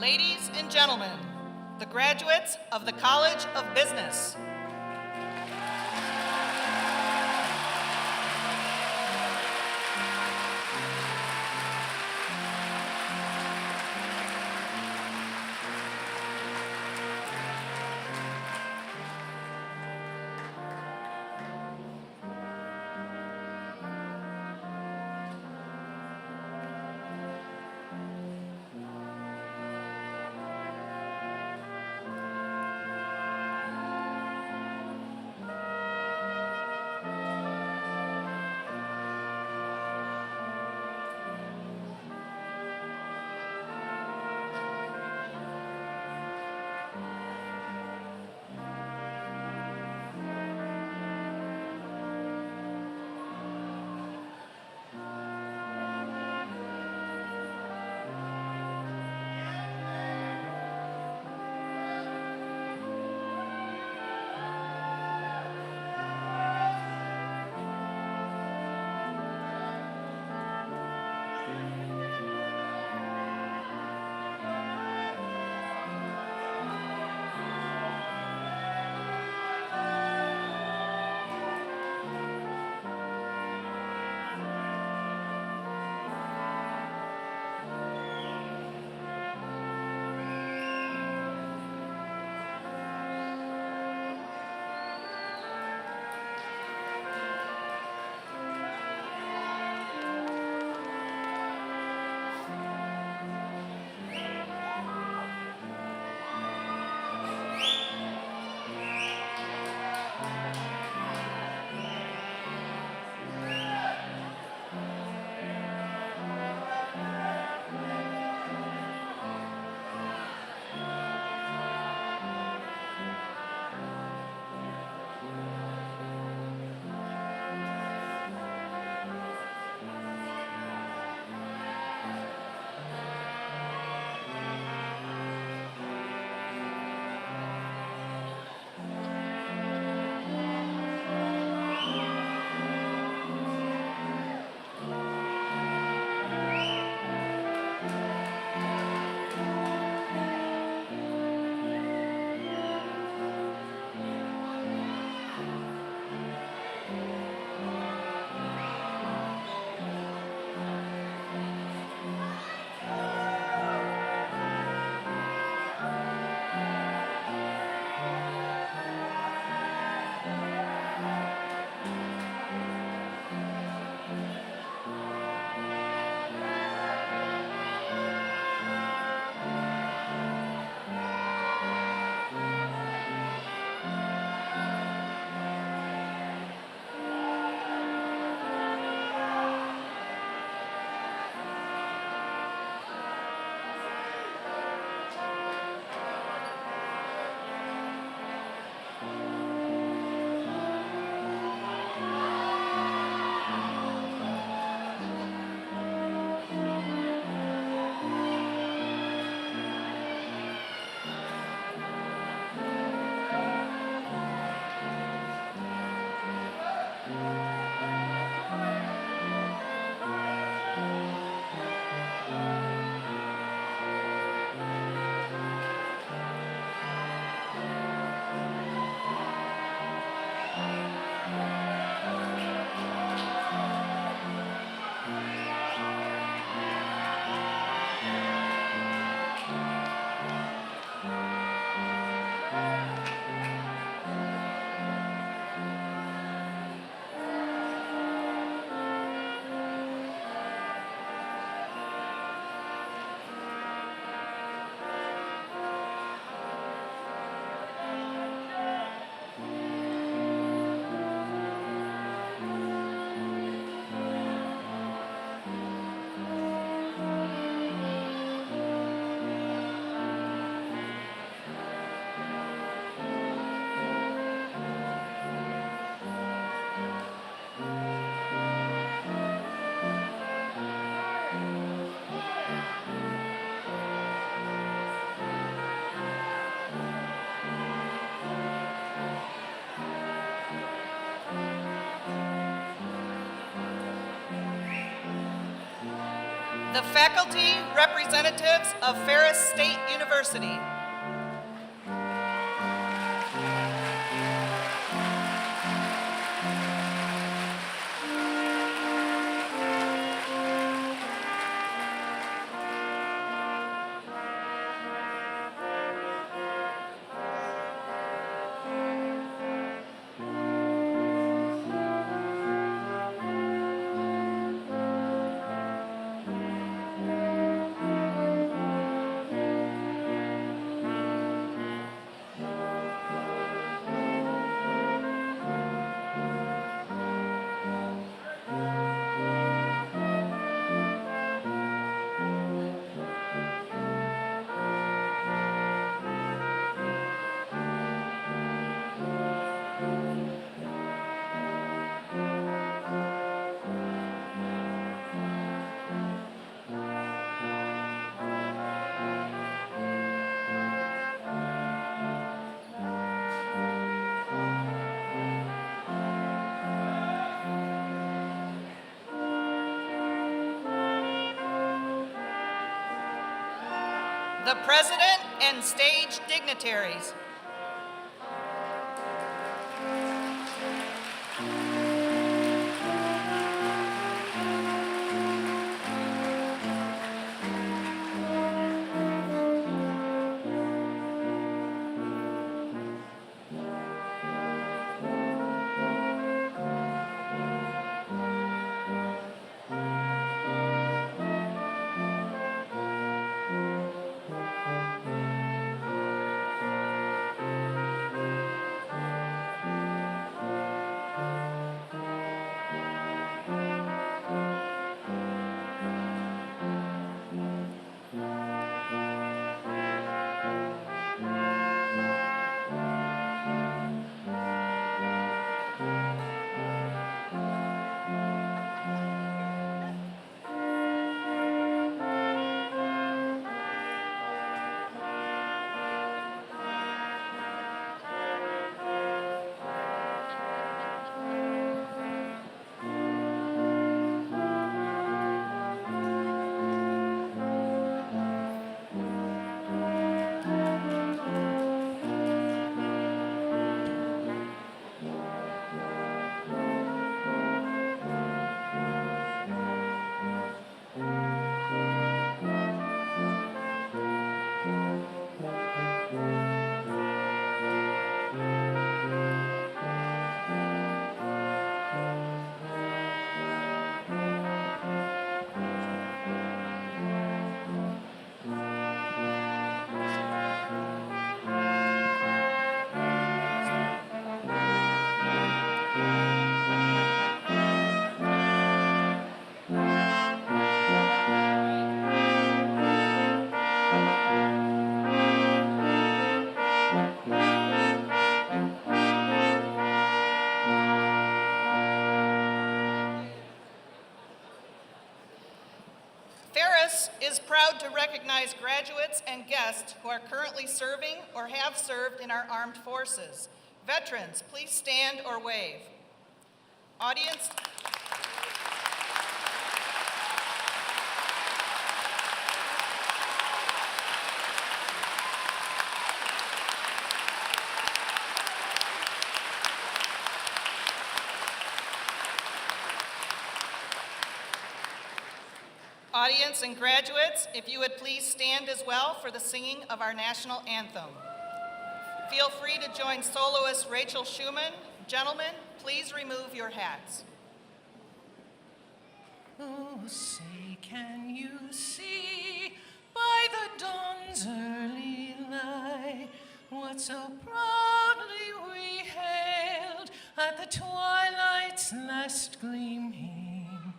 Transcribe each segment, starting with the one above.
Ladies and gentlemen, the graduates of the College of Business. the faculty representatives of Ferris State University, the president and stage dignitaries, Ferris is proud to recognize graduates and guests who are currently serving or have served in our armed forces. Veterans, please stand or wave. Audience, Audience and graduates, if you would please stand as well for the singing of our national anthem. Feel free to join soloist Rachel Schumann. Gentlemen, please remove your hats. Oh, say, can you see by the dawn's early light what so proudly we hailed at the twilight's last gleaming,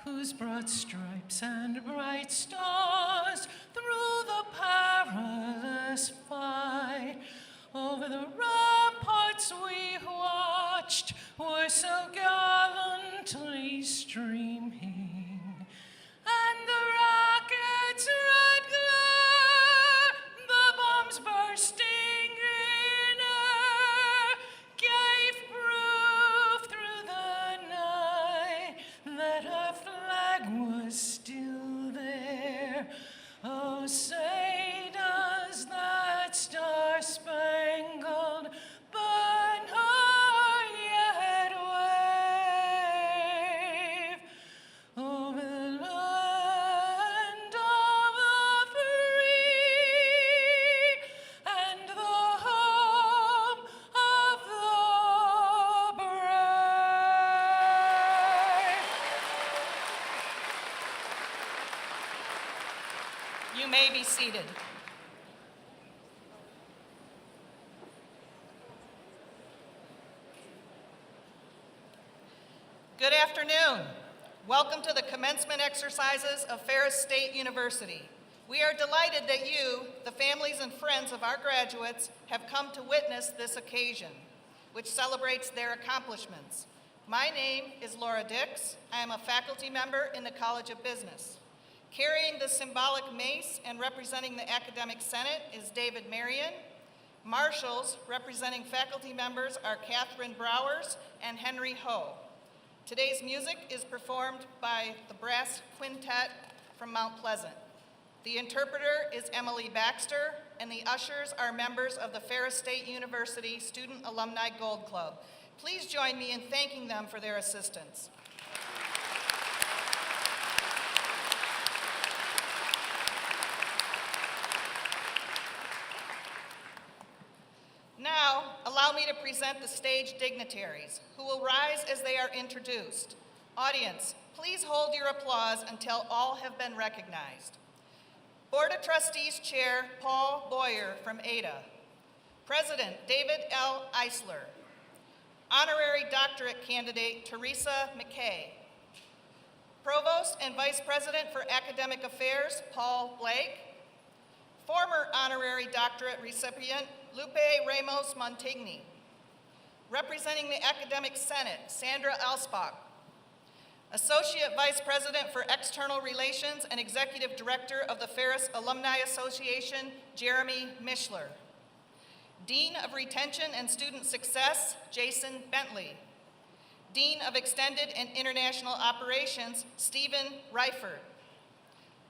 whose broad stripes and bright stars through the perilous fight over the ramparts we watched were so gallantly streaming, and the rockets' red glare, the bombs bursting in air, gave proof through the night that our flag was still there. You may be seated. Good afternoon. Welcome to the commencement exercises of Ferris State University. We are delighted that you, the families and friends of our graduates, have come to witness this occasion, which celebrates their accomplishments. My name is Laura Dix. I am a faculty member in the College of Business. Carrying the symbolic mace and representing the Academic Senate is David Marion. Marshals representing faculty members are Catherine Browers and Henry Ho. Today's music is performed by the Brass Quintet from Mount Pleasant. The interpreter is Emily Baxter, and the ushers are members of the Ferris State University Student Alumni Gold Club. Please join me in thanking them for their assistance. Now, allow me to present the stage dignitaries, who will rise as they are introduced. Audience, please hold your applause until all have been recognized. Board of Trustees Chair Paul Boyer from Ada. President David L. Eisler. Honorary Doctorate Candidate Teresa McKay. Provost and Vice President for Academic Affairs Paul Blake. Former Honorary Doctorate recipient Lupe Ramos Montigny. Representing the Academic Senate, Sandra Alspach. Associate Vice President for External Relations and Executive Director of the Ferris Alumni Association, Jeremy Mishler. Dean of Retention and Student Success, Jason Bentley. Dean of Extended and International Operations, Stephen Reifert.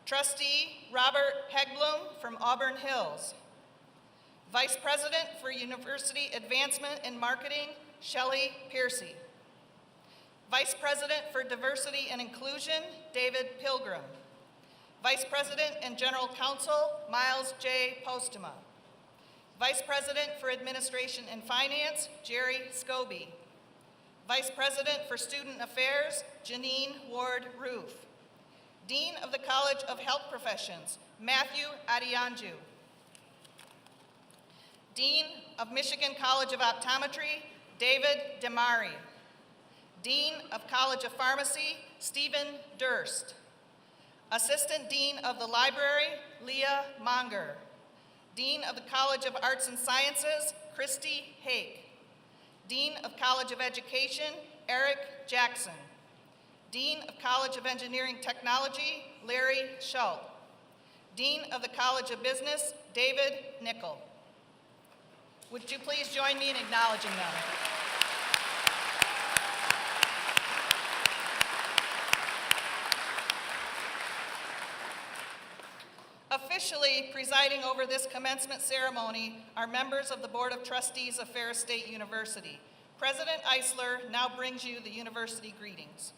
Trustee Robert Hegblum from Auburn Hills. Vice President for University Advancement and Marketing, Shelley Piercy. Vice President for Diversity and Inclusion, David Pilgrim. Vice President and General Counsel, Miles J. Postuma. Vice President for Administration and Finance, Jerry Scobie. Vice President for Student Affairs, Janine Ward Roof. Dean of the College of Health Professions, Matthew Adianju. Dean of Michigan College of Optometry, David Demari. Dean of College of Pharmacy, Stephen Durst. Assistant Dean of the Library, Leah Monger. Dean of the College of Arts and Sciences, Christy Hake. Dean of College of Education, Eric Jackson. Dean of College of Engineering Technology, Larry Schultz. Dean of the College of Business, David Nickel. Would you please join me in acknowledging them? Officially presiding over this commencement ceremony are members of the Board of Trustees of Ferris State University. President Eisler now brings you the university greetings.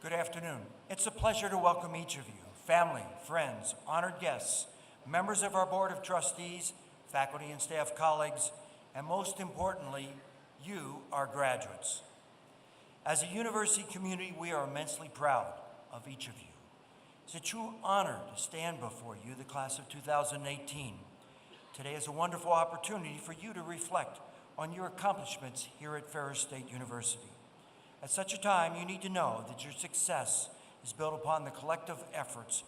Good afternoon. It's a pleasure to welcome each of you, family, friends, honored guests, members of our Board of Trustees, faculty and staff colleagues, and most importantly, you, our graduates. As a university community, we are immensely proud of each of you. It's a true honor to stand before you, the class of 2018. Today is a wonderful opportunity for you to reflect on your accomplishments here at Ferris State University. At such a time, you need to know that your success is built upon the collective efforts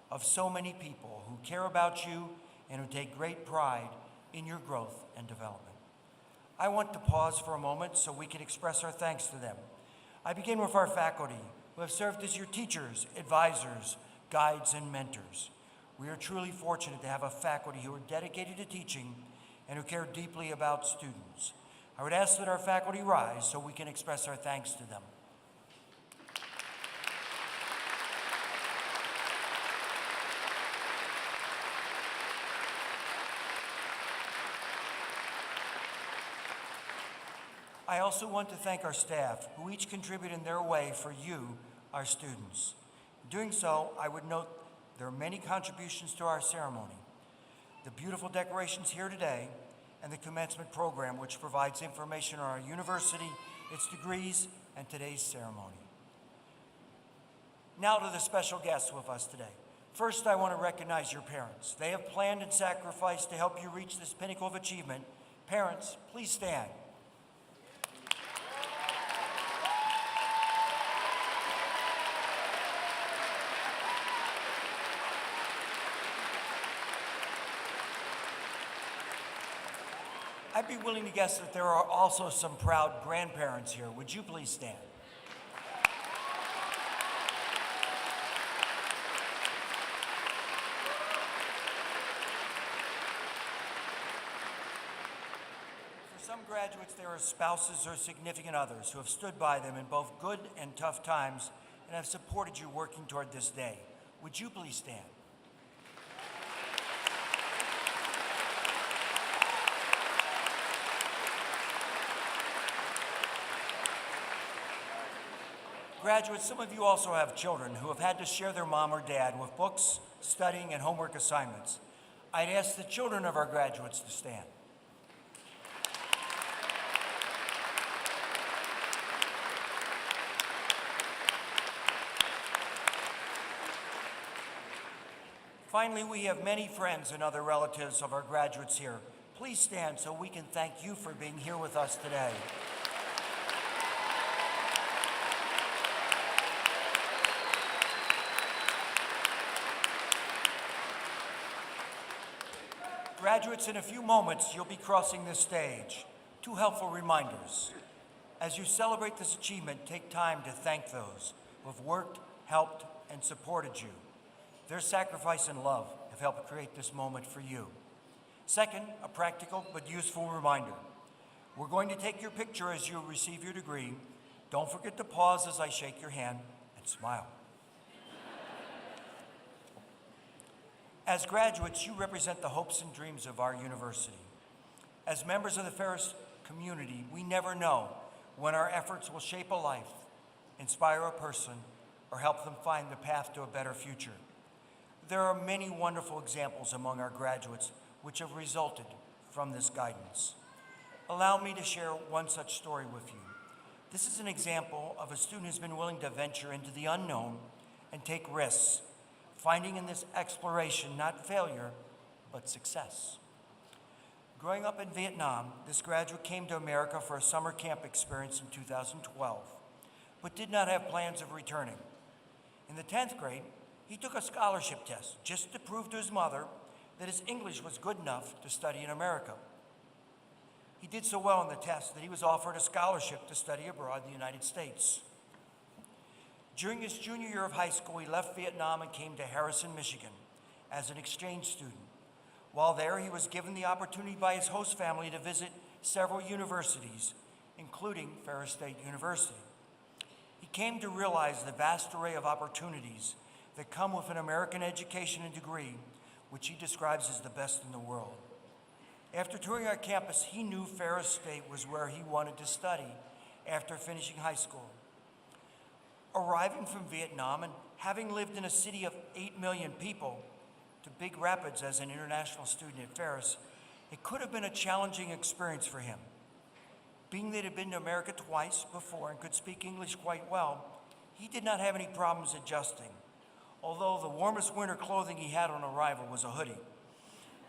of so many people who care about you and who take great pride in your growth and development. I want to pause for a moment so we can express our thanks to them. I begin with our faculty, who have served as your teachers, advisors, guides, and mentors. We are truly fortunate to have a faculty who are dedicated to teaching and who care deeply about students. I would ask that our faculty rise so we can express our thanks to them. I also want to thank our staff, who each contribute in their way for you, our students. In doing so, I would note there are many contributions to our ceremony. The beautiful decorations here today, and the commencement program, which provides information on our university, its degrees, and today's ceremony. Now to the special guests with us today. First, I want to recognize your parents. They have planned and sacrificed to help you reach this pinnacle of achievement. Parents, please stand. I'd be willing to guess that there are also some proud grandparents here. Would you please stand? For some graduates, there are spouses or significant others who have stood by them in both good and tough times and have supported you working toward this day. Would you please stand? Graduates, some of you also have children who have had to share their mom or dad with books, studying, and homework assignments. I'd ask the children of our graduates to stand. Finally, we have many friends and other relatives of our graduates here. Please stand so we can thank you for being here with us today. Graduates, in a few moments, you'll be crossing this stage. Two helpful reminders. As you celebrate this achievement, take time to thank those who have worked, helped, and supported you. Their sacrifice and love have helped create this moment for you. Second, a practical but useful reminder. We're going to take your picture as you receive your degree. Don't forget to pause as I shake your hand and smile. As graduates, you represent the hopes and dreams of our university. As members of the Ferris community, we never know when our efforts will shape a life, inspire a person, or help them find the path to a better future. There are many wonderful examples among our graduates which have resulted from this guidance. Allow me to share one such story with you. This is an example of a student who's been willing to venture into the unknown and take risks, finding in this exploration not failure, but success. Growing up in Vietnam, this graduate came to America for a summer camp experience in 2012, but did not have plans of returning. In the 10th grade, he took a scholarship test just to prove to his mother that his English was good enough to study in America. He did so well on the test that he was offered a scholarship to study abroad in the United States. During his junior year of high school, he left Vietnam and came to Harrison, Michigan as an exchange student. While there, he was given the opportunity by his host family to visit several universities, including Ferris State University. He came to realize the vast array of opportunities that come with an American education and degree, which he describes as the best in the world. After touring our campus, he knew Ferris State was where he wanted to study after finishing high school. Arriving from Vietnam and having lived in a city of 8 million people to Big Rapids as an international student at Ferris, it could have been a challenging experience for him. Being that he had been to America twice before and could speak English quite well, he did not have any problems adjusting. Although the warmest winter clothing he had on arrival was a hoodie,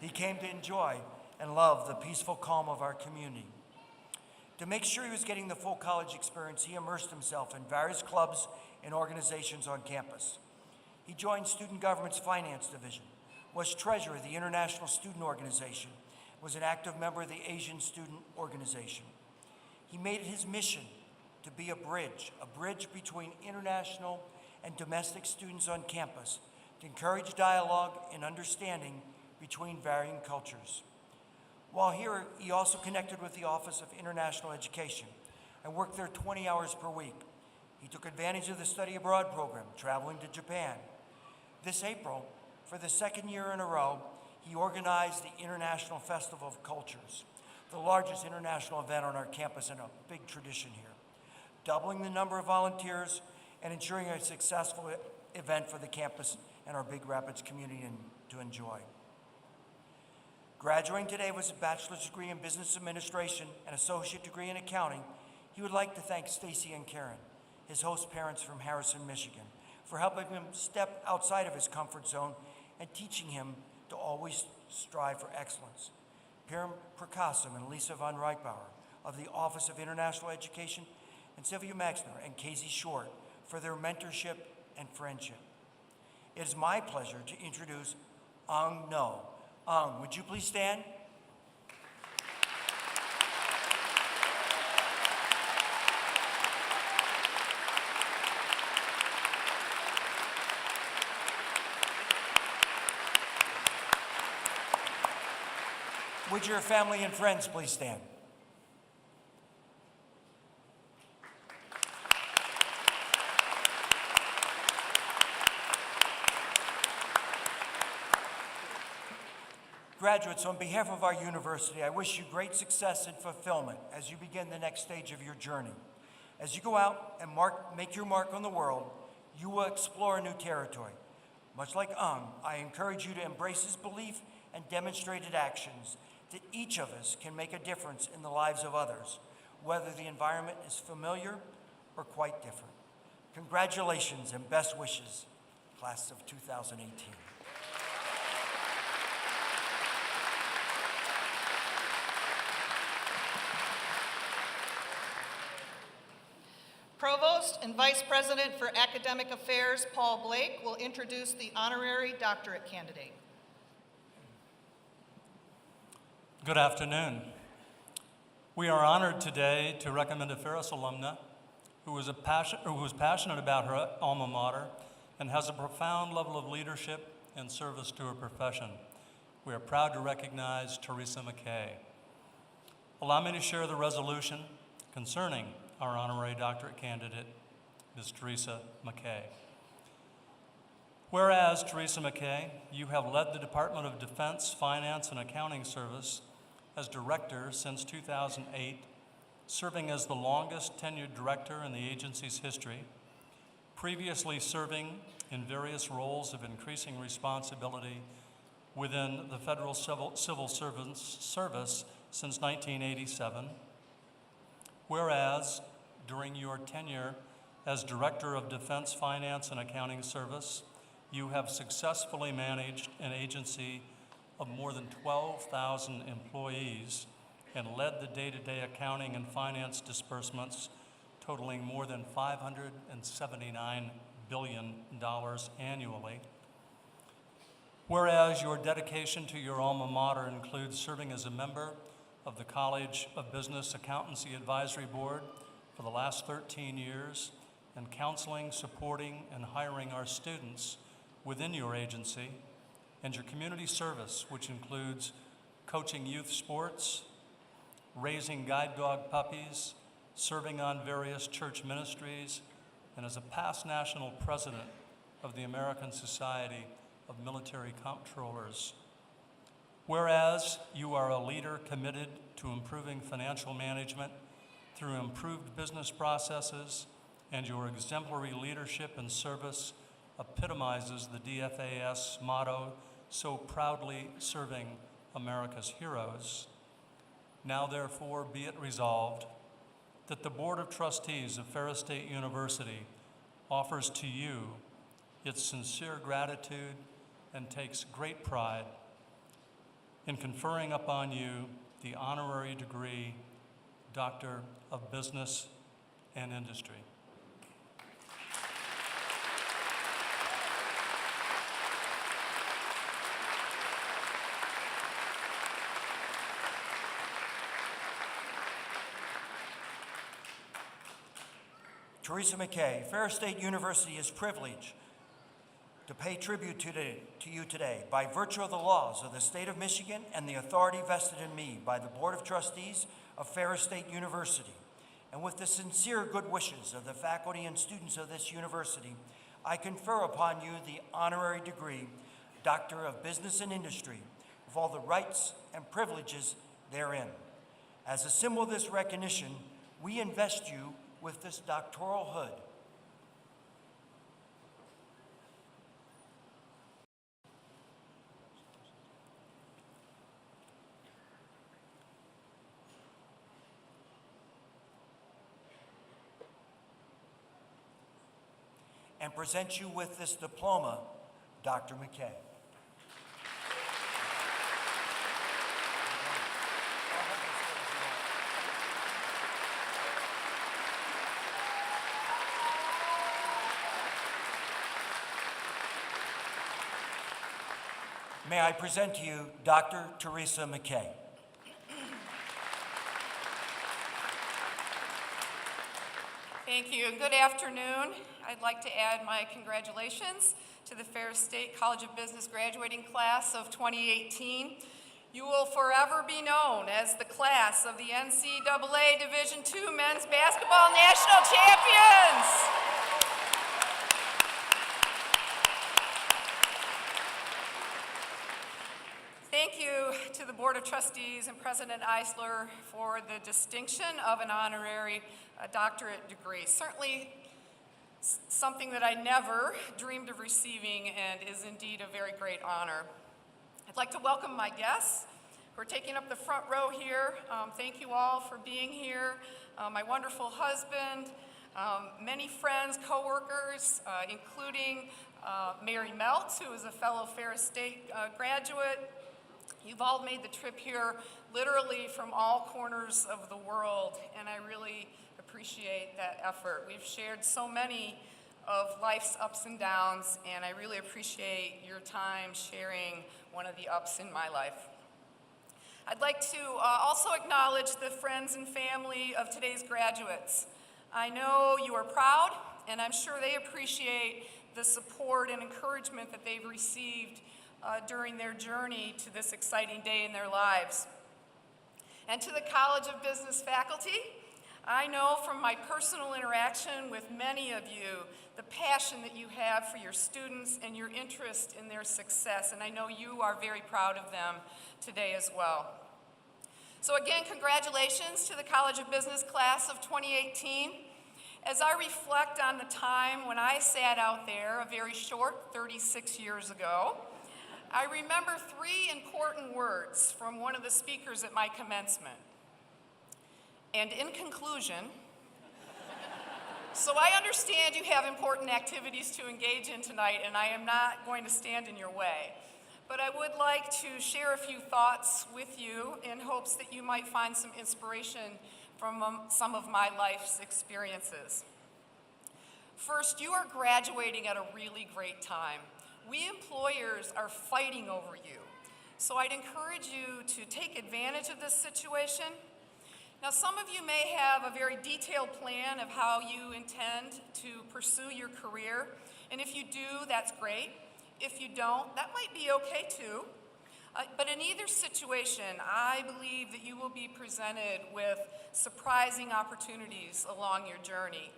he came to enjoy and love the peaceful calm of our community. To make sure he was getting the full college experience, he immersed himself in various clubs and organizations on campus. He joined Student Government's Finance Division, was treasurer of the International Student Organization, was an active member of the Asian Student Organization. He made it his mission to be a bridge between international and domestic students on campus, to encourage dialogue and understanding between varying cultures. While here, he also connected with the Office of International Education and worked there 20 hours per week. He took advantage of the study abroad program, traveling to Japan. This April, for the second year in a row, he organized the International Festival of Cultures, the largest international event on our campus and a big tradition here, doubling the number of volunteers and ensuring a successful event for the campus and our Big Rapids community to enjoy. Graduating today with a bachelor's degree in business administration and associate degree in accounting, he would like to thank Stacy and Karen, his host parents from Harrison, Michigan, for helping him step outside of his comfort zone and teaching him to always strive for excellence. Piram Prakasam and Lisa von Reichbauer of the Office of International Education, and Sylvia Maxner and Casey Short for their mentorship and friendship. It is my pleasure to introduce Ang No. Ang, would you please stand? Would your family and friends please stand? Graduates, on behalf of our university, I wish you great success and fulfillment as you begin the next stage of your journey. As you go out and make your mark on the world, you will explore new territory. Much like Ang, I encourage you to embrace his belief and demonstrated actions that each of us can make a difference in the lives of others, whether the environment is familiar or quite different. Congratulations and best wishes, class of 2018. Provost and Vice President for Academic Affairs, Paul Blake, will introduce the honorary doctorate candidate. Good afternoon. We are honored today to recommend a Ferris alumna who is passionate about her alma mater and has a profound level of leadership and service to her profession. We are proud to recognize Teresa McKay. Allow me to share the resolution concerning our honorary doctorate candidate, Ms. Teresa McKay. Whereas, Teresa McKay, you have led the Department of Defense, Finance, and Accounting Service as director since 2008, serving as the longest tenured director in the agency's history, previously serving in various roles of increasing responsibility within the Federal Civil Service since 1987. Whereas, during your tenure as Director of Defense Finance and Accounting Service, you have successfully managed an agency of more than 12,000 employees and led the day-to-day accounting and finance disbursements totaling more than $579 billion annually. Whereas your dedication to your alma mater includes serving as a member of the College of Business Accountancy Advisory Board for the last 13 years and counseling, supporting, and hiring our students within your agency, and your community service, which includes coaching youth sports, raising guide dog puppies, serving on various church ministries, and as a past national president of the American Society of Military Comptrollers. Whereas you are a leader committed to improving financial management through improved business processes, and your exemplary leadership and service epitomizes the DFAS motto, so proudly serving America's heroes. Now therefore be it resolved that the Board of Trustees of Ferris State University offers to you its sincere gratitude and takes great pride in conferring upon you the honorary degree Doctor of Business and Industry. Teresa McKay, Ferris State University is privileged to pay tribute to you today by virtue of the laws of the state of Michigan and the authority vested in me by the Board of Trustees of Ferris State University. And with the sincere good wishes of the faculty and students of this university, I confer upon you the honorary degree, Doctor of Business and Industry, with all the rights and privileges therein. As a symbol of this recognition, we invest you with this doctoral hood. and present you with this diploma, Dr. McKay. May I present to you Dr. Teresa McKay. Thank you, and good afternoon. I'd like to add my congratulations to the Ferris State College of Business graduating class of 2018. You will forever be known as the class of the NCAA Division II Men's Basketball National Champions. Thank you to the Board of Trustees and President Eisler for the distinction of an honorary doctorate degree. Certainly something that I never dreamed of receiving and is indeed a very great honor. I'd like to welcome my guests who are taking up the front row here. Thank you all for being here. My wonderful husband, many friends, coworkers, including Mary Meltz, who is a fellow Ferris State graduate. You've all made the trip here literally from all corners of the world, and I really appreciate that effort. We've shared so many of life's ups and downs, and I really appreciate your time sharing one of the ups in my life. I'd like to also acknowledge the friends and family of today's graduates. I know you are proud, and I'm sure they appreciate the support and encouragement that they've received during their journey to this exciting day in their lives. And to the College of Business faculty, I know from my personal interaction with many of you the passion that you have for your students and your interest in their success, and I know you are very proud of them today as well. So again, congratulations to the College of Business class of 2018. As I reflect on the time when I sat out there, a very short 36 years ago, I remember three important words from one of the speakers at my commencement. And in conclusion, so I understand you have important activities to engage in tonight, and I am not going to stand in your way. But I would like to share a few thoughts with you in hopes that you might find some inspiration from some of my life's experiences. First, you are graduating at a really great time. We employers are fighting over you. So I'd encourage you to take advantage of this situation. Now, some of you may have a very detailed plan of how you intend to pursue your career, and if you do, that's great. If you don't, that might be okay too. But in either situation, I believe that you will be presented with surprising opportunities along your journey.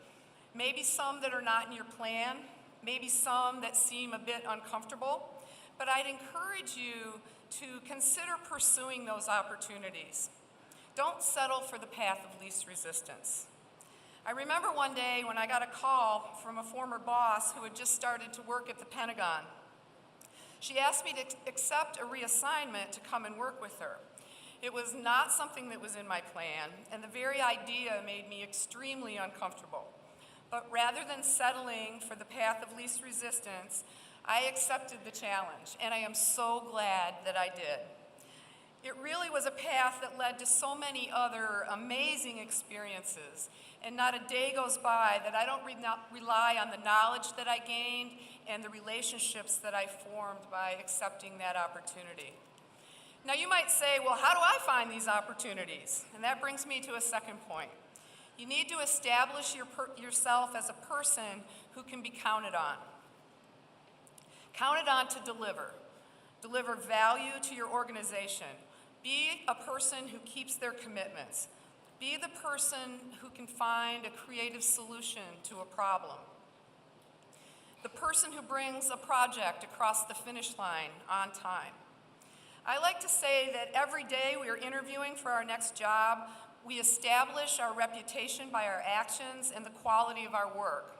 Maybe some that are not in your plan, maybe some that seem a bit uncomfortable, but I'd encourage you to consider pursuing those opportunities. Don't settle for the path of least resistance. I remember one day when I got a call from a former boss who had just started to work at the Pentagon. She asked me to accept a reassignment to come and work with her. It was not something that was in my plan, and the very idea made me extremely uncomfortable. But rather than settling for the path of least resistance, I accepted the challenge, and I am so glad that I did. It really was a path that led to so many other amazing experiences, and not a day goes by that I don't rely on the knowledge that I gained and the relationships that I formed by accepting that opportunity. Now you might say, well, how do I find these opportunities? And that brings me to a second point. You need to establish yourself as a person who can be counted on. Counted on to deliver value to your organization. Be a person who keeps their commitments. Be the person who can find a creative solution to a problem. The person who brings a project across the finish line on time. I like to say that every day we are interviewing for our next job, we establish our reputation by our actions and the quality of our work.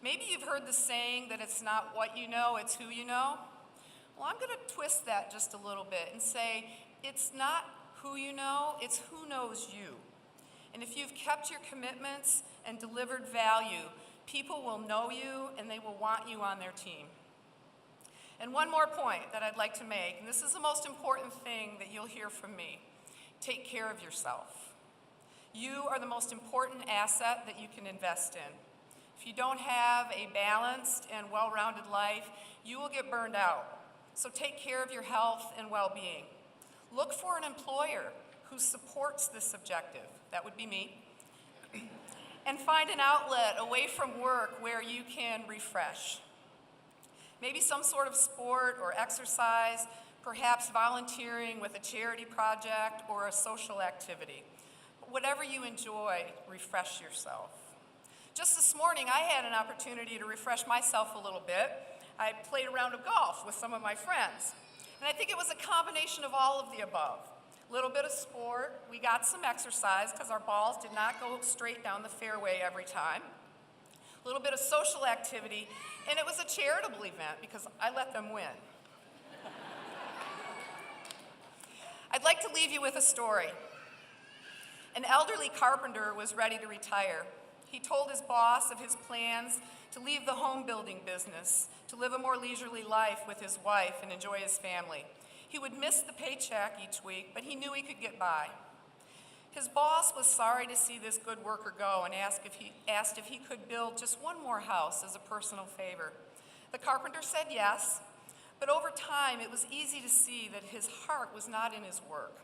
Maybe you've heard the saying that it's not what you know, it's who you know. Well, I'm going to twist that just a little bit and say it's not who you know, it's who knows you. And if you've kept your commitments and delivered value, People will know you and they will want you on their team. And one more point that I'd like to make, and this is the most important thing that you'll hear from me. Take care of yourself. You are the most important asset that you can invest in. If you don't have a balanced and well-rounded life, you will get burned out. So take care of your health and well-being. Look for an employer who supports this objective. That would be me. And find an outlet away from work where you can refresh. Maybe some sort of sport or exercise, perhaps volunteering with a charity project or a social activity. Whatever you enjoy, refresh yourself. Just this morning, I had an opportunity to refresh myself a little bit. I played a round of golf with some of my friends. And I think it was a combination of all of the above. A little bit of sport, we got some exercise because our balls did not go straight down the fairway every time. A little bit of social activity, and it was a charitable event because I let them win. I'd like to leave you with a story. An elderly carpenter was ready to retire. He told his boss of his plans to leave the home building business, to live a more leisurely life with his wife and enjoy his family. He would miss the paycheck each week, but he knew he could get by. His boss was sorry to see this good worker go and asked if he could build just one more house as a personal favor. The carpenter said yes, but over time it was easy to see that his heart was not in his work.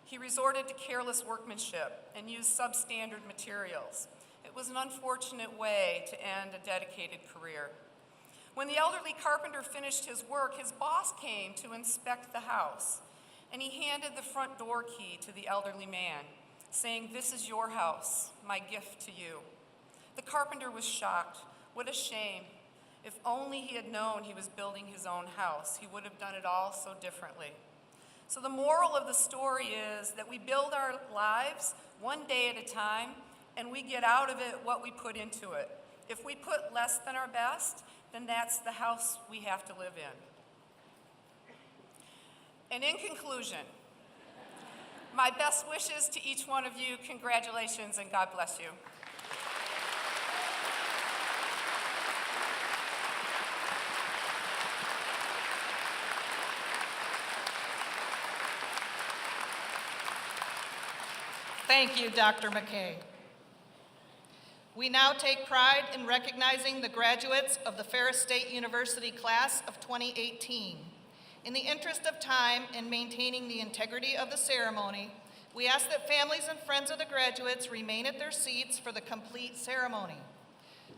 He resorted to careless workmanship and used substandard materials. It was an unfortunate way to end a dedicated career. When the elderly carpenter finished his work, his boss came to inspect the house, and he handed the front door key to the elderly man, saying, "This is your house, my gift to you." The carpenter was shocked. What a shame. If only he had known he was building his own house, he would have done it all so differently. So the moral of the story is that we build our lives one day at a time, and we get out of it what we put into it. If we put less than our best, then that's the house we have to live in. And in conclusion, my best wishes to each one of you. Congratulations, and God bless you. Thank you, Dr. McKay. We now take pride in recognizing the graduates of the Ferris State University class of 2018. In the interest of time and maintaining the integrity of the ceremony, we ask that families and friends of the graduates remain at their seats for the complete ceremony.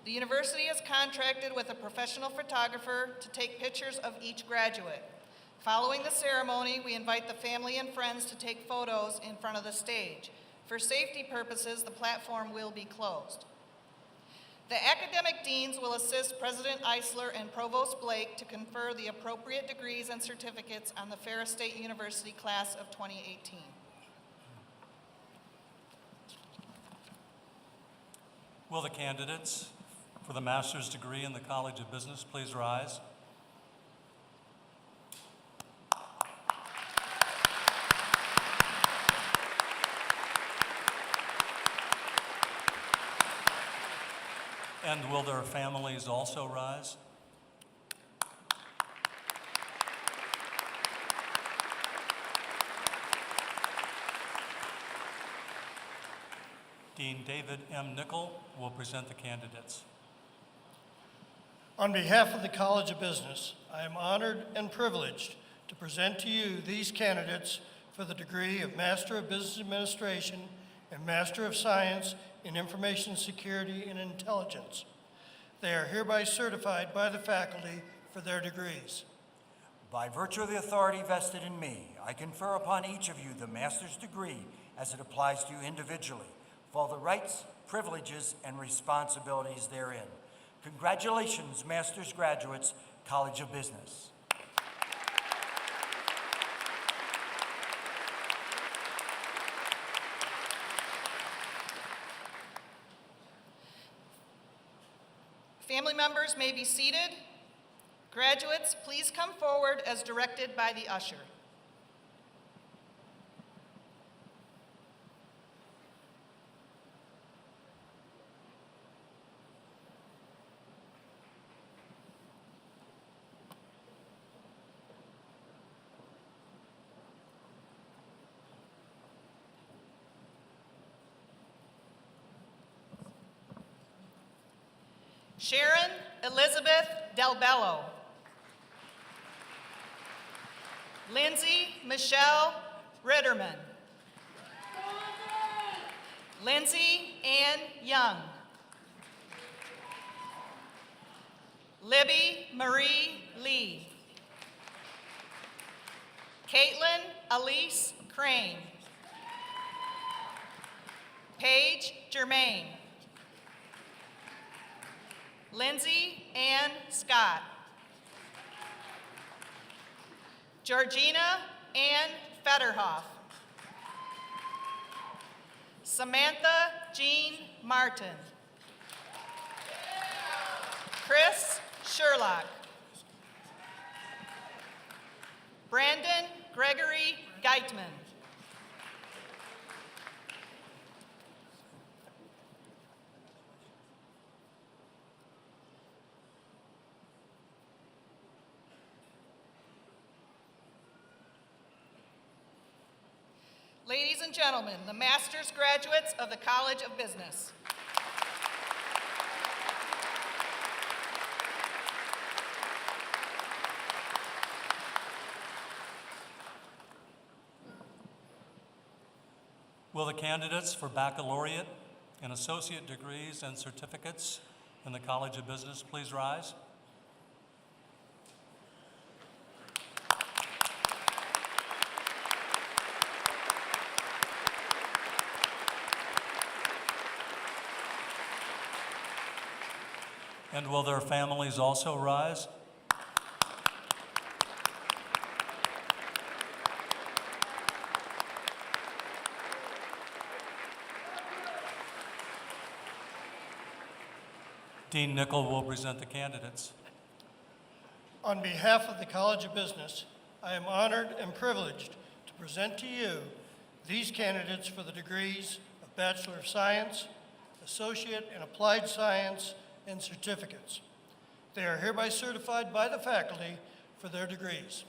The university has contracted with a professional photographer to take pictures of each graduate. Following the ceremony, we invite the family and friends to take photos in front of the stage. For safety purposes, the platform will be closed. The academic deans will assist President Eisler and Provost Blake to confer the appropriate degrees and certificates on the Ferris State University class of 2018. Will the candidates for the master's degree in the College of Business please rise? And will their families also rise? Dean David M. Nickel will present the candidates. On behalf of the College of Business, I am honored and privileged to present to you these candidates for the degree of Master of Business Administration and Master of Science in Information Security and Intelligence. They are hereby certified by the faculty for their degrees. By virtue of the authority vested in me, I confer upon each of you the master's degree as it applies to you individually, for all the rights, privileges, and responsibilities therein. Congratulations, master's graduates, College of Business. Family members may be seated. Graduates, please come forward as directed by the usher. Sharon Elizabeth Del Bello. Lindsay Michelle Ritterman. Lindsay Ann Young. Libby Marie Lee. Caitlin Elise Crane. Paige Germain. Lindsay Ann Scott. Georgina Ann Fetterhoff. Samantha Jean Martin. Chris Sherlock. Brandon Gregory Geitman. Ladies and gentlemen, the master's graduates of the College of Business. Will the candidates for baccalaureate and associate degrees and certificates in the College of Business please rise? And will their families also rise? Dean Nickel will present the candidates. On behalf of the College of Business, I am honored and privileged to present to you these candidates for the degrees of Bachelor of Science, Associate in Applied Science, and certificates. They are hereby certified by the faculty for their degrees.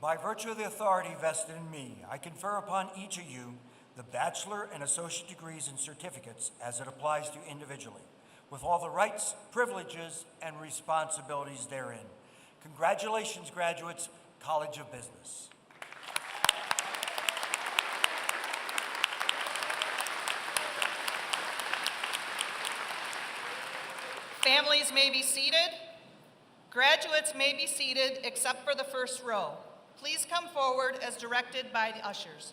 By virtue of the authority vested in me, I confer upon each of you the bachelor and associate degrees and certificates as it applies to you individually, with all the rights, privileges, and responsibilities therein. Congratulations, graduates, College of Business. Families may be seated. Graduates may be seated except for the first row. Please come forward as directed by the ushers.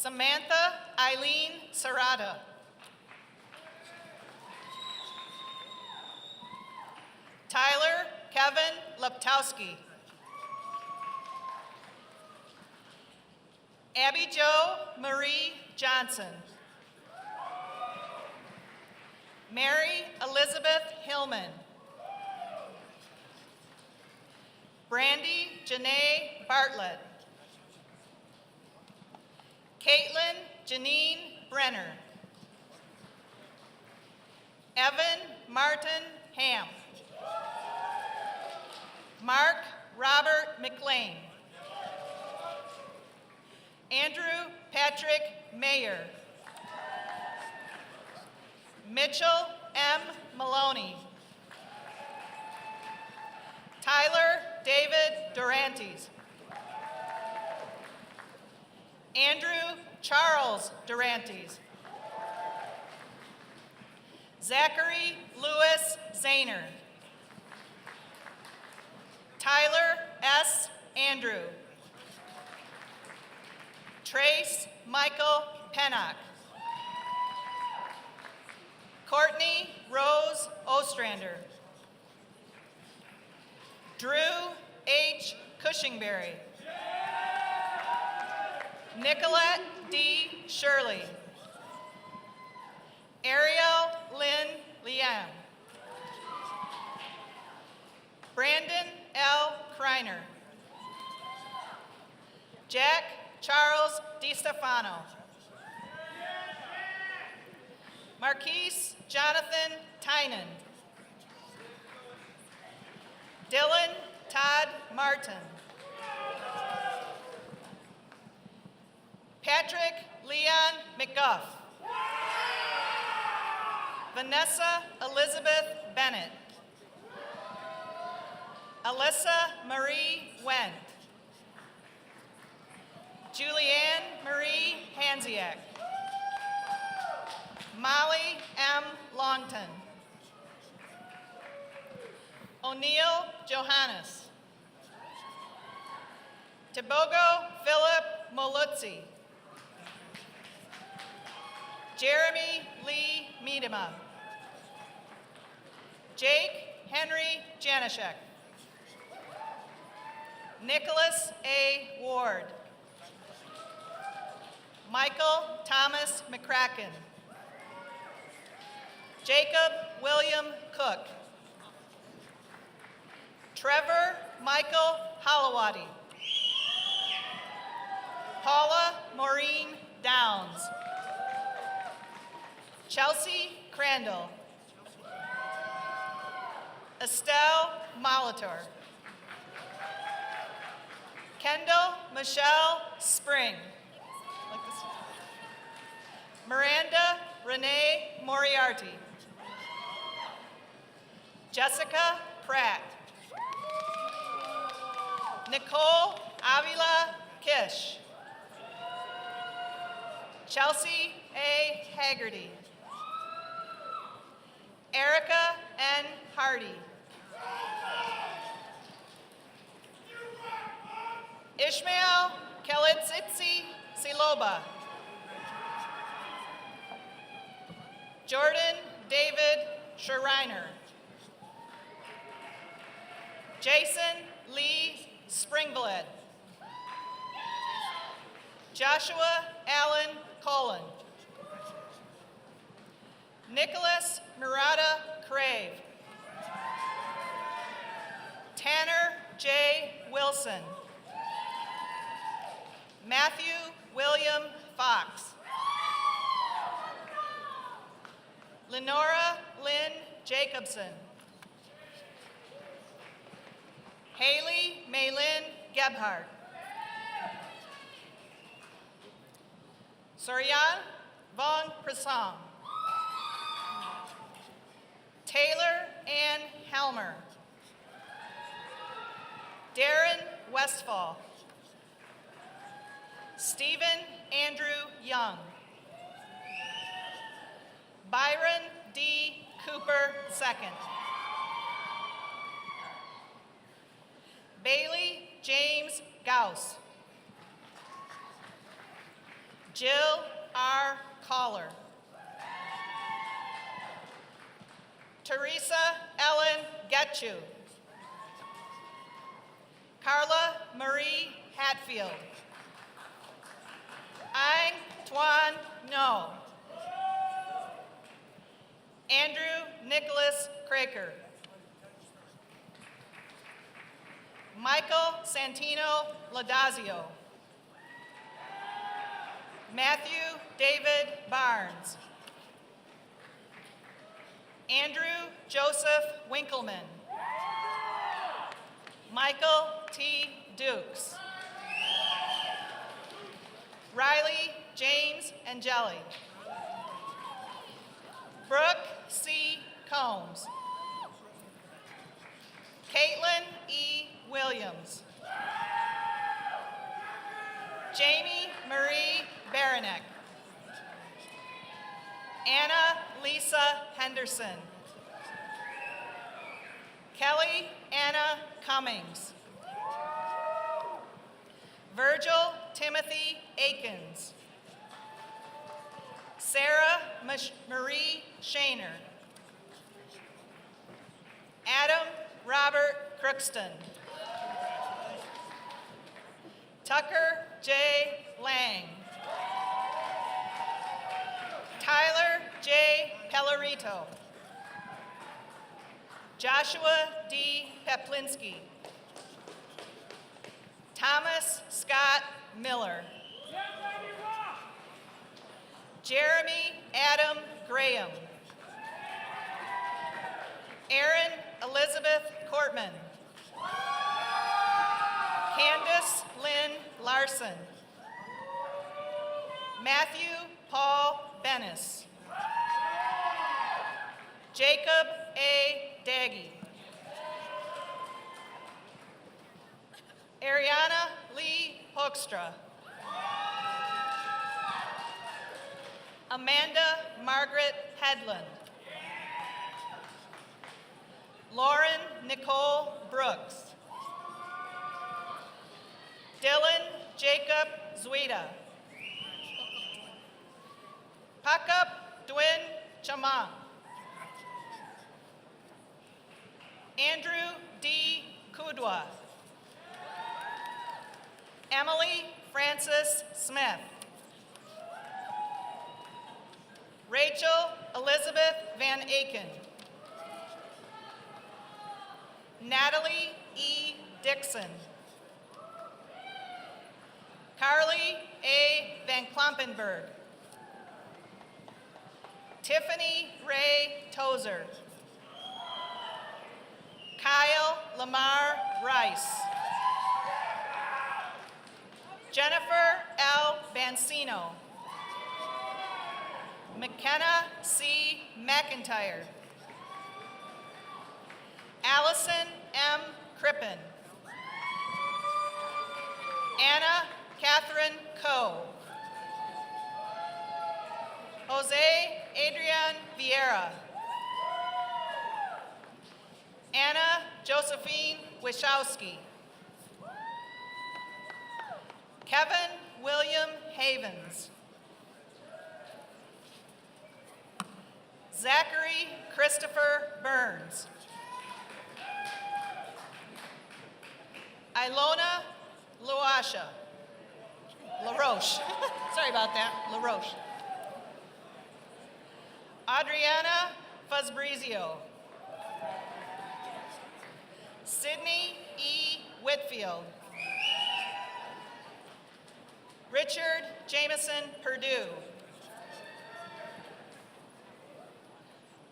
Samantha Eileen Serrata. Tyler Kevin Leptowski. Abby Jo Marie Johnson. Mary Elizabeth Hillman. Brandy Janae Bartlett. Caitlin Janine Brenner. Evan Martin Ham. Mark Robert McLean. Andrew Patrick Mayer. Mitchell M. Maloney. Tyler David Durantes. Andrew Charles Durantes. Zachary Lewis Zahner. Tyler S. Andrew. Trace Michael Pennock. Courtney Rose Ostrander. Drew H. Cushingberry. Nicolette D. Shirley. Ariel Lynn Liam. Brandon L. Kreiner. Jack Charles DiStefano. Marquise Jonathan Tynan. Dylan Todd Martin. Patrick Leon McGuff. Vanessa Elizabeth Bennett. Alyssa Marie Wendt. Julianne Marie Hansiak. Molly M. Longton. O'Neill Johannes. Tebogo Philip Molutzi. Jeremy Lee Miedema. Jake Henry Janashek. Nicholas A. Ward. Michael Thomas McCracken. Jacob William Cook. Trevor Michael Holowati. Paula Maureen Downs. Chelsea Crandall. Estelle Molitor. Kendall Michelle Spring. Like this. Miranda Renee Moriarty. Jessica Pratt. Nicole Avila Kish. Chelsea A. Haggerty. Erica N. Hardy. Ishmael Kelitsitsi Siloba. Jordan David Schreiner. Jason Lee Springblad. Joshua Allen Colon. Nicholas Murata Crave. Tanner J. Wilson. Matthew William Fox. Lenora Lynn Jacobson. Haley Maylin Gebhardt. Suryan Von Prasam. Taylor Ann Helmer. Darren Westfall. Stephen Andrew Young. Byron D. Cooper II. Bailey James Gauss. Jill R. Collar. Teresa Ellen Getchu. Carla Marie Hatfield. Ang Tuan No. Andrew Nicholas Craker. Michael Santino Ladazio. Matthew David Barnes. Andrew Joseph Winkleman. Michael T. Dukes. Riley James Angeli. Brooke C. Combs. Caitlin E. Williams. Jamie Marie Baranek. Anna Lisa Henderson. Kelly Anna Cummings. Virgil Timothy Akins. Sarah Marie Shaner. Adam Robert Crookston. Tucker J. Lang. Tyler J. Pellerito. Joshua D. Peplinski. Thomas Scott Miller. Jeremy Adam Graham. Erin Elizabeth Cortman. Candace Lynn Larson. Matthew Paul Bennis. Jacob A. Daggy. Ariana Lee Hoekstra. Amanda Margaret Headland. Lauren Nicole Brooks. Dylan Jacob Zuida. Pakap Dwin Chamang. Andrew D. Kudwa. Emily Frances Smith. Rachel Elizabeth Van Aken. Natalie E. Dixon. Carly A. Van Klompenberg. Tiffany Ray Tozer. Kyle Lamar Rice. Jennifer L. Bancino. McKenna C. McIntyre. Allison M. Crippen. Anna Catherine Coe. Jose Adrian Vieira. Anna Josephine Wischowski. Kevin William Havens. Zachary Christopher Burns. Ilona LaRoche. Sorry about that. LaRoche. Adriana Fusbrizio. Sydney E. Whitfield. Richard Jameson Perdue.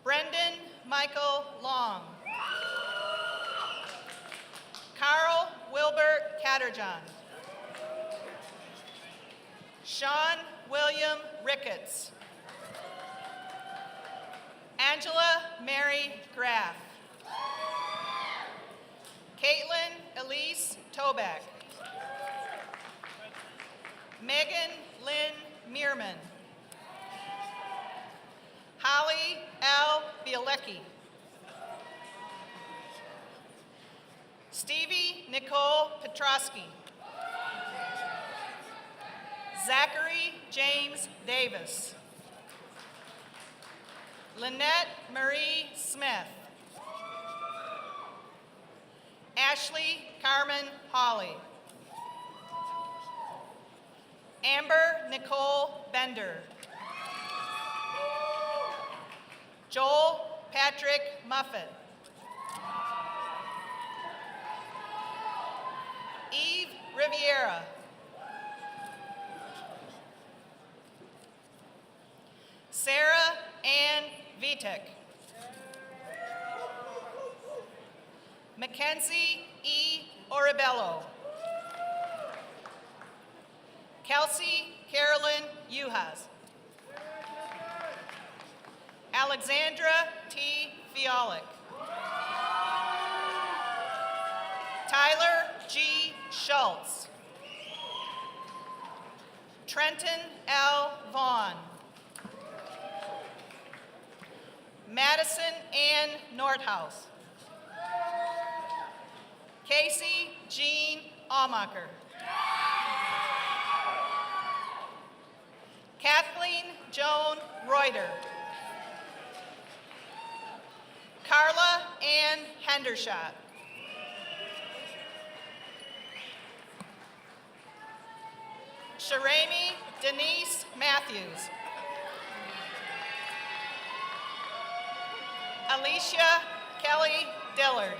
Brendan Michael Long. Carl Wilbert Catterjohn. Sean William Ricketts. Angela Mary Graff. Caitlin Elise Toback. Megan Lynn Mearman. Holly L. Bielecki. Stevie Nicole Petrosky. Zachary James Davis. Lynette Marie Smith. Ashley Carmen Hawley. Amber Nicole Bender. Joel Patrick Muffet. Eve Riviera. Sarah Ann Vitek. Mackenzie E. Oribello. Kelsey Carolyn Uhas. Alexandra T. Fiolic. Tyler G. Schultz. Trenton L. Vaughn. Madison Ann Nordhaus. Casey Jean Almacher. Kathleen Joan Reuter. Carla Ann Hendershot. Sharami Denise Matthews. Alicia Kelly Dillard.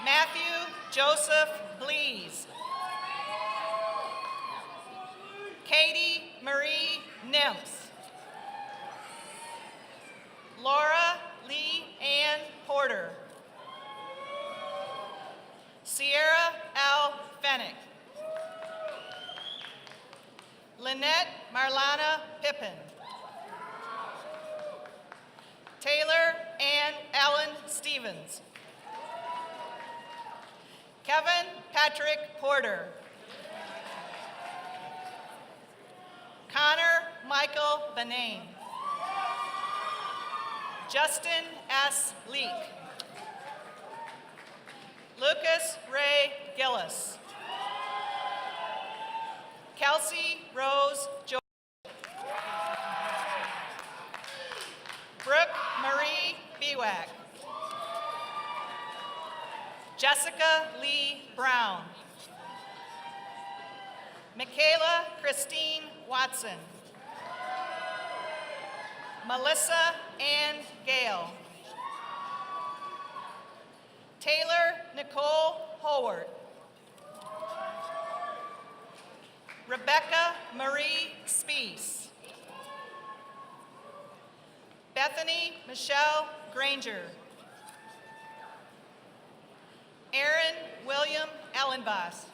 Matthew Joseph Blees. Katie Marie Nimps. Laura Lee Ann Porter. Sierra L. Fennick. Lynette Marlana Pippin. Taylor Ann Allen Stevens. Kevin Patrick Porter. Connor Michael Benane. Justin S. Leak. Lucas Ray Gillis. Kelsey Rose Joy. Brooke Marie Biwak. Jessica Lee Brown. Michaela Christine Watson. Melissa Ann Gale. Taylor Nicole Howard. Rebecca Marie Spees. Bethany Michelle Granger. Aaron William Ellenboss.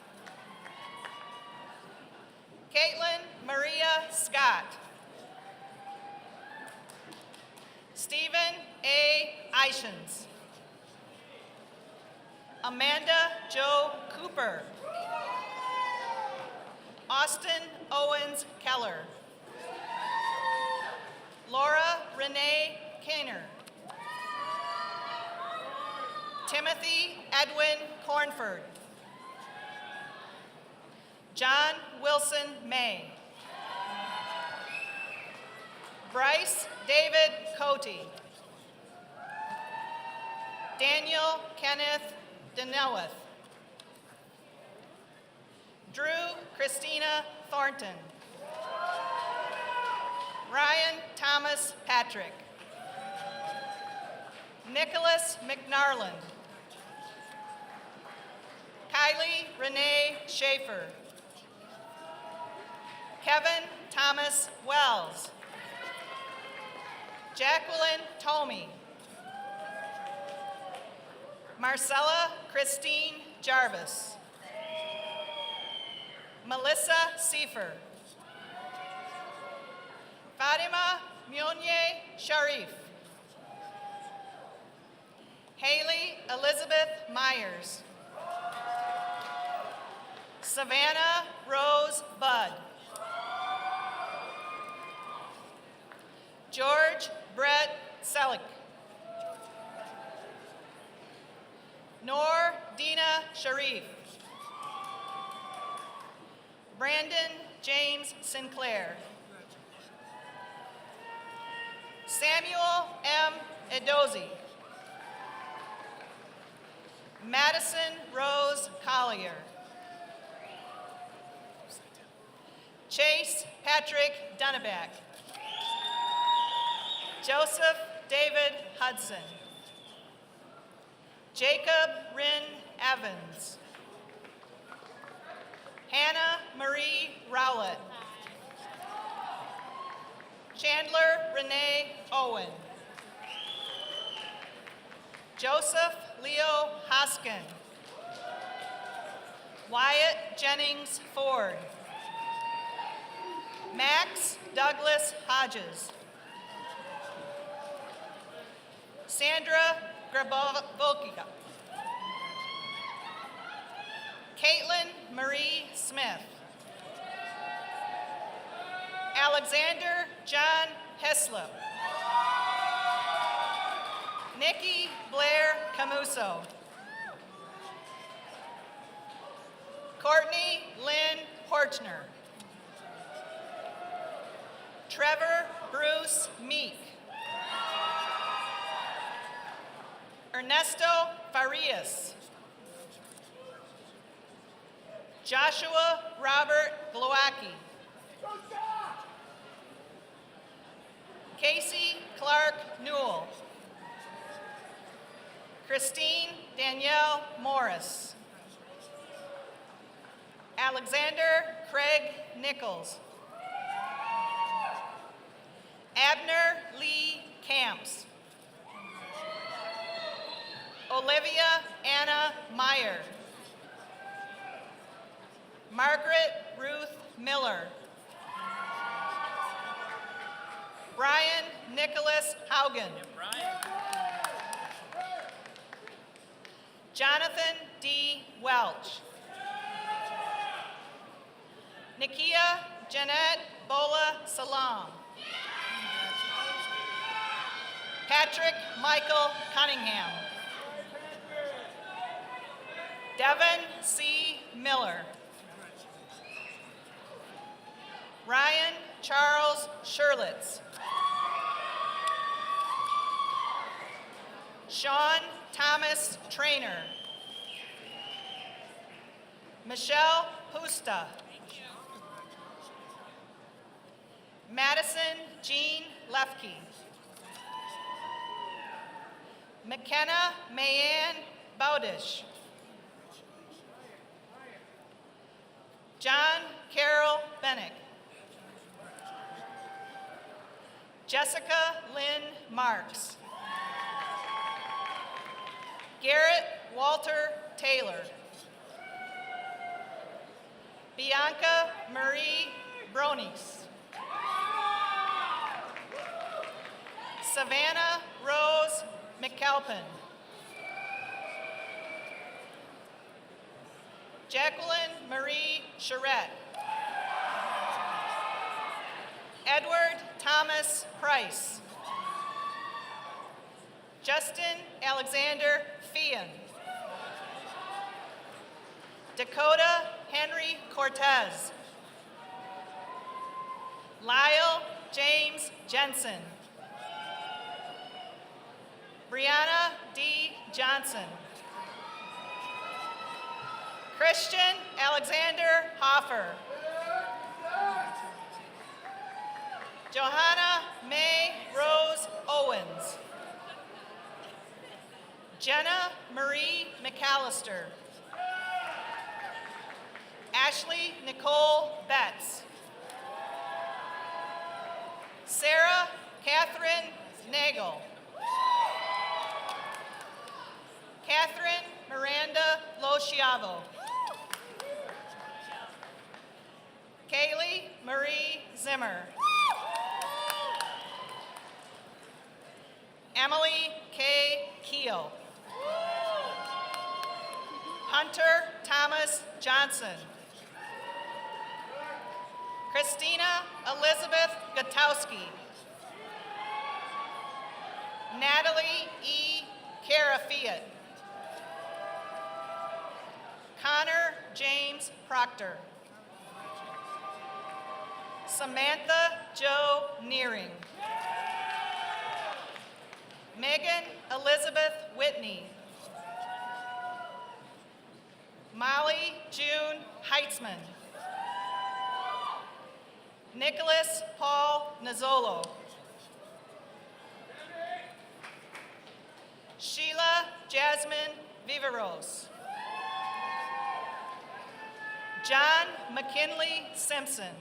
Caitlin Maria Scott. Stephen A. Ishens. Amanda Jo Cooper. Austin Owens Keller. Laura Renee Kaner. Timothy Edwin Cornford. John Wilson May. Bryce David Cote. Daniel Kenneth Denelwith. Drew Christina Thornton. Ryan Thomas Patrick. Nicholas McNarland. Kylie Renee Schaefer. Kevin Thomas Wells. Jacqueline Tomey. Marcella Christine Jarvis. Melissa Seifer. Fatima Myonye Sharif. Haley Elizabeth Myers. Savannah Rose Budd. George Brett Selick. Noor Dina Sharif. Brandon James Sinclair. Samuel M. Edozi. Madison Rose Collier. Chase Patrick Dunneback. Joseph David Hudson. Jacob Ryn Evans. Hannah Marie Rowlett. Chandler Renee Owen. Joseph Leo Hoskin. Wyatt Jennings Ford. Max Douglas Hodges. Sandra Grabovka. Caitlin Marie Smith. Alexander John Heslop. Nikki Blair Camuso. Courtney Lynn Porchner. Trevor Bruce Meek. Ernesto Farias. Joshua Robert Glowacki. Casey Clark Newell. Christine Danielle Morris. Alexander Craig Nichols. Abner Lee Camps. Olivia Anna Meyer. Margaret Ruth Miller. Brian Nicholas Haugen. Jonathan D. Welch. Nikia Janet Bola Salam. Patrick Michael Cunningham. Devin C. Miller. Ryan Charles Sherlitz. Sean Thomas Trainer. Michelle Pusta. Madison Jean Lefke. McKenna Mayanne Bowdish. John Carroll Bennick. Jessica Lynn Marks. Garrett Walter Taylor. Bianca Marie Bronis. Savannah Rose McAlpin. Jacqueline Marie Charette. Edward Thomas Price. Justin Alexander Fian. Dakota Henry Cortez. Lyle James Jensen. Brianna D. Johnson. Christian Alexander Hoffer. Johanna May Rose Owens. Jenna Marie McAllister. Ashley Nicole Betts. Sarah Catherine Nagel. Catherine Miranda Losciavo. Kaylee Marie Zimmer. Emily K. Keel. Hunter Thomas Johnson. Christina Elizabeth Gutowski. Natalie E. Carafiat. Connor James Proctor. Samantha Jo Nearing. Megan Elizabeth Whitney. Molly June Heitzman. Nicholas Paul Nazzolo. Sheila Jasmine Viveros. John McKinley Simpson.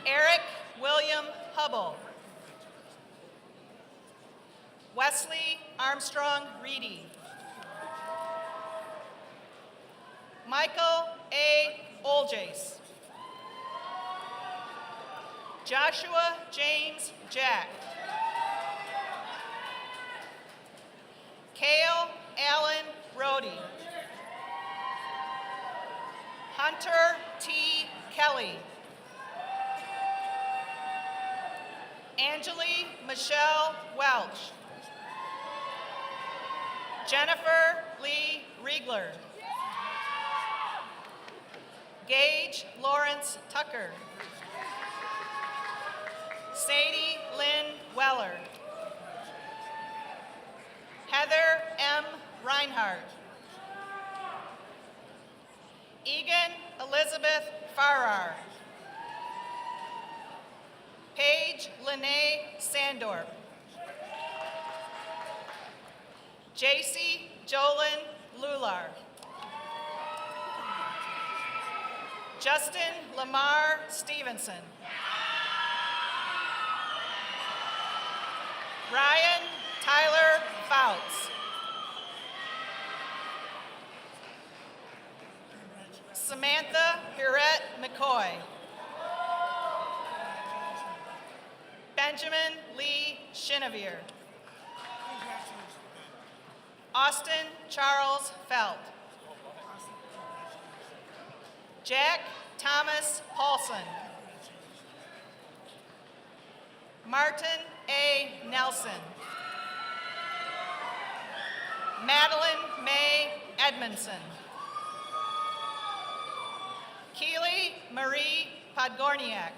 Eric William Hubble. Wesley Armstrong Reedy. Michael A. Oljace. Joshua James Jack. Cale Allen Brody. Hunter T. Kelly. Angeli Michelle Welch. Jennifer Lee Riegler. Gage Lawrence Tucker. Sadie Lynn Weller. Heather M. Reinhardt. Egan Elizabeth Farrar. Paige Lene Sandorp. JC Jolyn Lular. Justin Lamar Stevenson. Ryan Tyler Fouts. Samantha Hirette McCoy. Benjamin Lee Shinevere. Austin Charles Felt. Jack Thomas Paulson. Martin A. Nelson. Madeline May Edmondson. Keely Marie Podgorniak.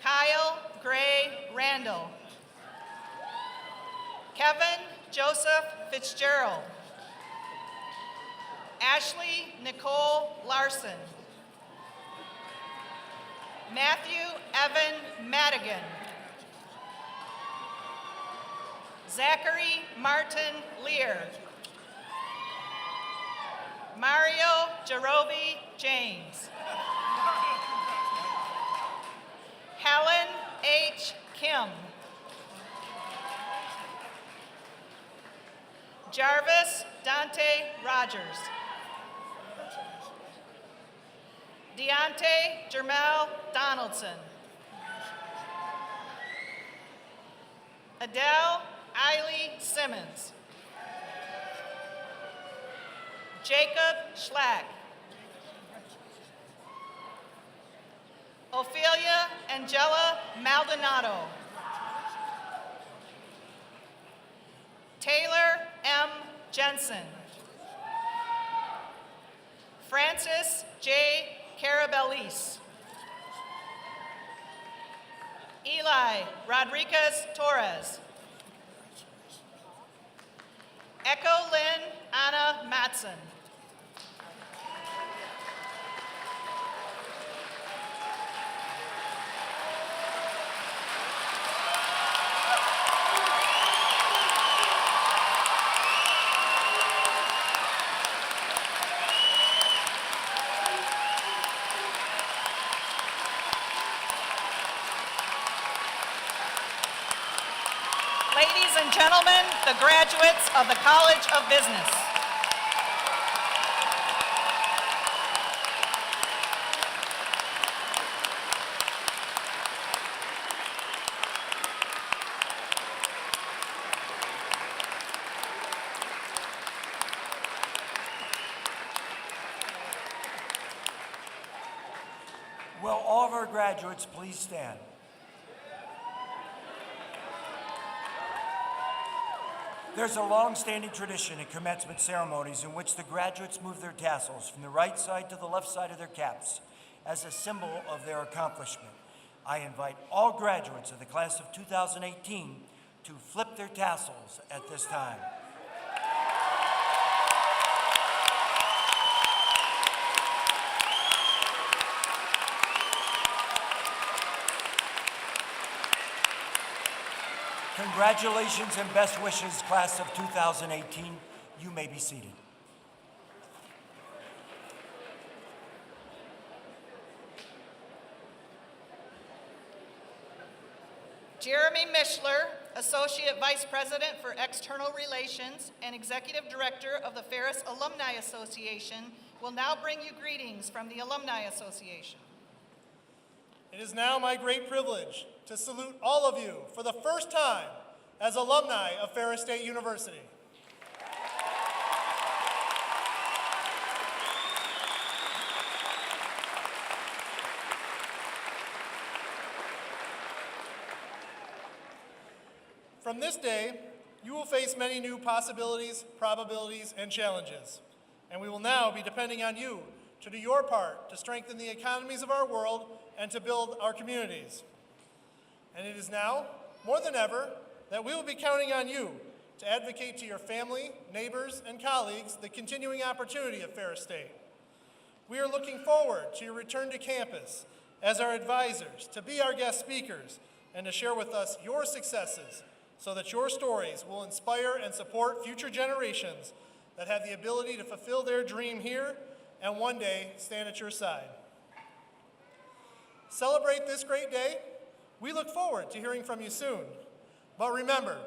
Kyle Gray Randall. Kevin Joseph Fitzgerald. Ashley Nicole Larson. Matthew Evan Madigan. Zachary Martin Lear. Mario Jerobi James. Helen H. Kim. Jarvis Dante Rogers. Deontay Jermel Donaldson. Adele Eiley Simmons. Jacob Schlack. Ophelia Angela Maldonado. Taylor M. Jensen. Francis J. Carabellis. Eli Rodriguez Torres. Echo Lynn Anna Matson. Ladies and gentlemen, the graduates of the College of Business. Will all of our graduates please stand? There's a long-standing tradition in commencement ceremonies in which the graduates move their tassels from the right side to the left side of their caps as a symbol of their accomplishment. I invite all graduates of the class of 2018 to flip their tassels at this time. Congratulations and best wishes, class of 2018. You may be seated. Jeremy Mishler, Associate Vice President for External Relations and Executive Director of the Ferris Alumni Association, will now bring you greetings from the Alumni Association. It is now my great privilege to salute all of you for the first time as alumni of Ferris State University. From this day, you will face many new possibilities, probabilities, and challenges. And we will now be depending on you to do your part to strengthen the economies of our world and to build our communities. And it is now, more than ever, that we will be counting on you to advocate to your family, neighbors, and colleagues the continuing opportunity of Ferris State. We are looking forward to your return to campus as our advisors, to be our guest speakers, and to share with us your successes so that your stories will inspire and support future generations that have the ability to fulfill their dream here and one day stand at your side. Celebrate this great day. We look forward to hearing from you soon. But remember,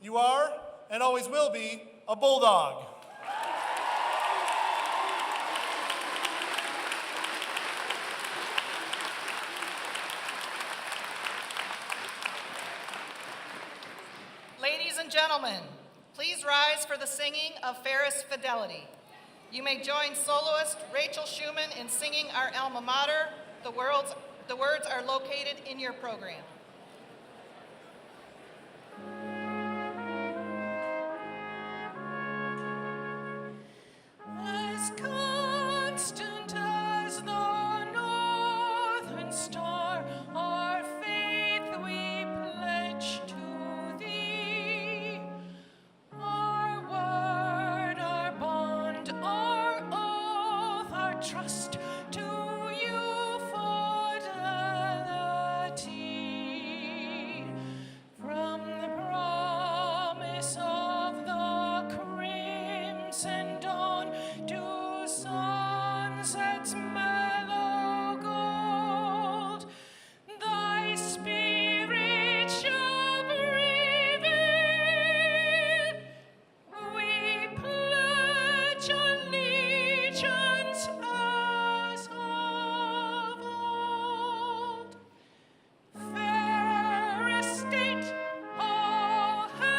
you are and always will be a Bulldog. Ladies and gentlemen, please rise for the singing of Ferris Fidelity. You may join soloist Rachel Schumann in singing our alma mater. The words are located in your program. As constant as the northern star, our faith we pledge to thee. Our word, our bond, our oath, our trust to you fidelity. From the promise of the crimson dawn to sunset's mellow gold, thy spirit shall prevail. We pledge allegiance as of old. Fair estate, all hail!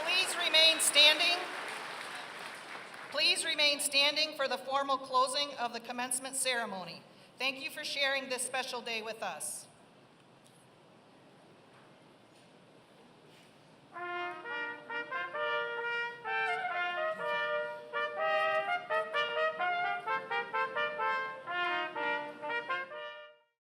Please remain standing. Please remain standing for the formal closing of the commencement ceremony. Thank you for sharing this special day with us.